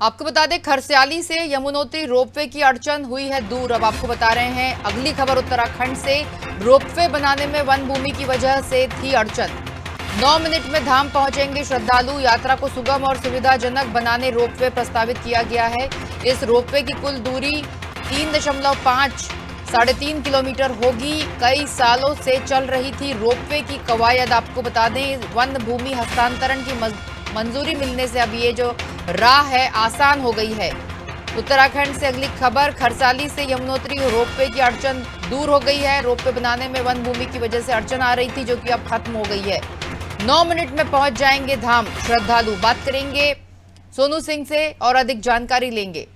आपको बता दें खरसियाली से यमुनोत्री रोपवे की अड़चन हुई है दूर। अब आपको बता रहे हैं अगली खबर उत्तराखंड से। रोपवे बनाने में वन भूमि की वजह से थी अड़चन। 9 मिनट में धाम पहुंचेंगे श्रद्धालु। यात्रा को सुगम और सुविधाजनक बनाने रोपवे प्रस्तावित किया गया है। इस रोपवे की कुल दूरी 3.5-3.5 किलोमीटर होगी। कई सालों से चल रही थी रोपवे की कवायद। आपको बता दें वन भूमि हस्तांतरण की मंजूरी मिलने से अब ये जो राह है आसान हो गई है। उत्तराखंड से अगली खबर, खरसाली से यमुनोत्री रोपवे की अड़चन दूर हो गई है। रोपवे बनाने में वन भूमि की वजह से अड़चन आ रही थी जो कि अब खत्म हो गई है। 9 मिनट में पहुंच जाएंगे धाम श्रद्धालु। बात करेंगे सोनू सिंह से और अधिक जानकारी लेंगे।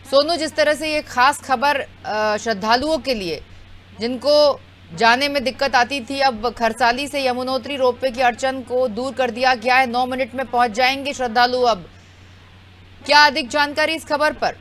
सोनू, जिस तरह से ये खास खबर श्रद्धालुओं के लिए जिनको जाने में दिक्कत आती थी, अब खरसाली से यमुनोत्री रोपवे की अड़चन को दूर कर दिया गया है। 9 मिनट में पहुंच जाएंगे श्रद्धालु। अब क्या अधिक जानकारी इस खबर पर?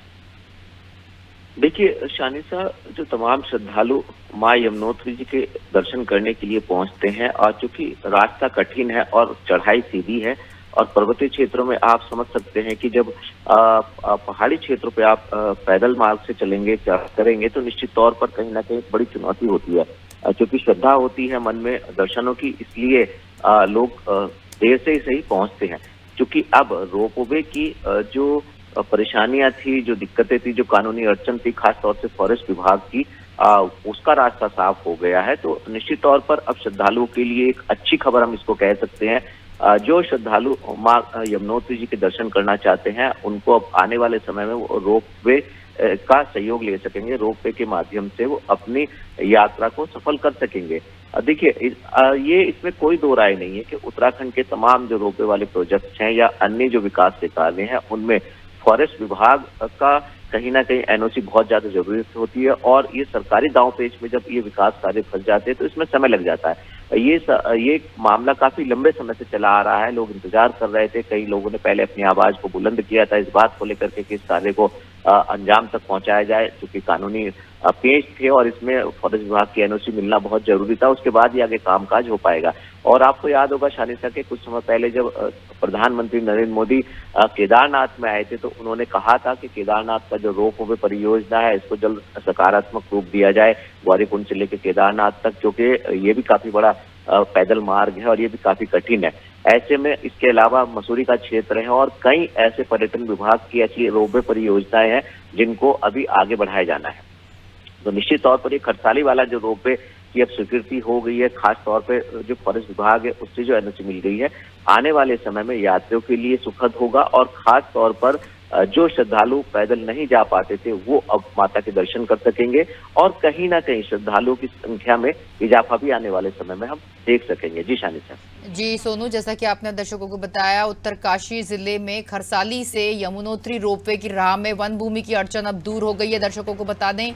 देखिए शानिसा, जो तमाम श्रद्धालु मां यमुनोत्री जी के दर्शन करने के लिए पहुंचते हैं और चूंकि रास्ता कठिन है और चढ़ाई सीधी है और पर्वतीय क्षेत्रों में आप समझ सकते हैं कि जब पहाड़ी क्षेत्रों पे आप पैदल मार्ग से चलेंगे करेंगे तो निश्चित तौर पर कहीं ना कहीं बड़ी चुनौती होती है। क्योंकि श्रद्धा होती है मन में दर्शनों की, इसलिए लोग देर से ही सही पहुंचते हैं। क्योंकि अब रोपवे की जो परेशानियां थी, जो दिक्कतें थी, जो कानूनी अड़चन थी, खासतौर से फॉरेस्ट विभाग की, उसका रास्ता साफ हो गया है। तो निश्चित तौर पर अब श्रद्धालुओं के लिए एक अच्छी खबर हम इसको कह सकते हैं। जो श्रद्धालु मां यमुनोत्री जी के दर्शन करना चाहते हैं उनको अब आने वाले समय में वो रोपवे का सहयोग ले सकेंगे। रोपवे के माध्यम से वो अपनी यात्रा को सफल कर सकेंगे। देखिए ये इसमें कोई दो राय नहीं है कि उत्तराखंड के तमाम जो रोपवे वाले प्रोजेक्ट्स हैं या अन्य जो विकास के कार्य हैं उनमें फॉरेस्ट विभाग का कहीं ना कहीं एनओसी बहुत ज्यादा जरूरत होती है और ये सरकारी दांव पेच में जब ये विकास कार्य फंस जाते हैं तो इसमें समय लग जाता है। ये मामला काफी लंबे समय से चला आ रहा है। लोग इंतजार कर रहे थे। कई लोगों ने पहले अपनी आवाज को बुलंद किया था इस बात को लेकर के कि इस कार्य को अंजाम तक पहुंचाया जाए, क्योंकि कानूनी पेच थे और इसमें फॉरेस्ट विभाग की एनओसी मिलना बहुत जरूरी था। उसके बाद ही आगे कामकाज हो पाएगा। और आपको याद होगा शानिसा के कुछ समय पहले जब प्रधानमंत्री नरेंद्र मोदी केदारनाथ में आए थे तो उन्होंने कहा था कि केदारनाथ का जो रोपवे परियोजना है इसको जल्द सकारात्मक रूप दिया जाए, गौरीकुंड से लेकर केदारनाथ तक, क्योंकि ये भी काफी बड़ा पैदल मार्ग है और ये भी काफी कठिन है। ऐसे में इसके अलावा मसूरी का क्षेत्र है और कई ऐसे पर्यटन विभाग की ऐसी रोपवे परियोजनाएं हैं जिनको अभी आगे बढ़ाया जाना है। तो निश्चित तौर पर ये खरसाली वाला जो रोपवे की अब स्वीकृति हो गई है, खास तौर पे जो फॉरेस्ट विभाग है उससे जो एनओसी मिल गई है, आने वाले समय में यात्रियों के लिए सुखद होगा और खास तौर पर जो श्रद्धालु पैदल नहीं जा पाते थे वो अब माता के दर्शन कर सकेंगे और कहीं ना कहीं श्रद्धालुओं की संख्या में इजाफा भी आने वाले समय में हम देख सकेंगे। जी शानिसा। जी सोनू, जैसा कि आपने दर्शकों को बताया, उत्तरकाशी जिले में खरसाली से यमुनोत्री रोपवे की राह में वन भूमि की अड़चन अब दूर हो गई है। दर्शकों को बता दें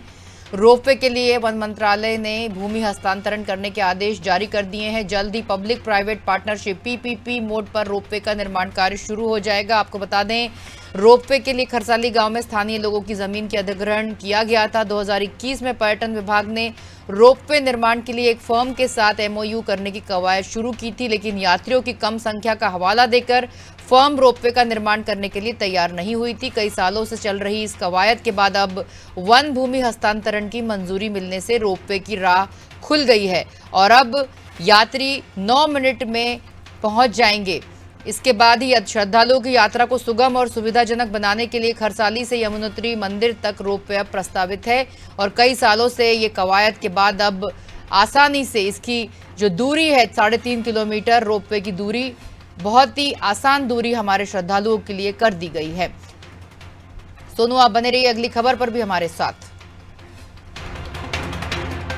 रोपवे के लिए वन मंत्रालय ने भूमि हस्तांतरण करने के आदेश जारी कर दिए हैं। जल्द ही public private partnership PPP mode पर रोपवे का निर्माण कार्य शुरू हो जाएगा। आपको बता दें रोपवे के लिए खरसाली गांव में स्थानीय लोगों की जमीन की अधिग्रहण किया गया था। 2021 में पर्यटन विभाग ने रोपवे निर्माण के लिए एक फर्म के साथ एमओयू करने की कवायद शुरू की थी, लेकिन यात्रियों की कम संख्या का हवाला देकर फर्म रोपवे का निर्माण करने के लिए तैयार नहीं हुई थी। कई सालों से चल रही इस कवायद के बाद अब वन भूमि हस्तांतरण की मंजूरी मिलने से रोपवे की राह खुल गई है और अब यात्री 9 मिनट में पहुंच जाएंगे। इसके बाद ही श्रद्धालुओं की यात्रा को सुगम और सुविधाजनक बनाने के लिए खरसाली से यमुनोत्री मंदिर तक रोपवे अब प्रस्तावित है और कई सालों से ये कवायद के बाद अब आसानी से इसकी जो दूरी है 3.5 किलोमीटर रोपवे की दूरी, बहुत ही आसान दूरी हमारे श्रद्धालुओं के लिए कर दी गई है। सोनू, आप बने रहिए अगली खबर पर भी हमारे साथ।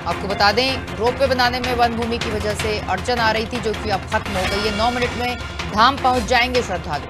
आपको बता दें रोपवे बनाने में वन भूमि की वजह से अड़चन आ रही थी जो कि अब खत्म हो गई है। 9 मिनट में धाम पहुंच जाएंगे श्रद्धालु।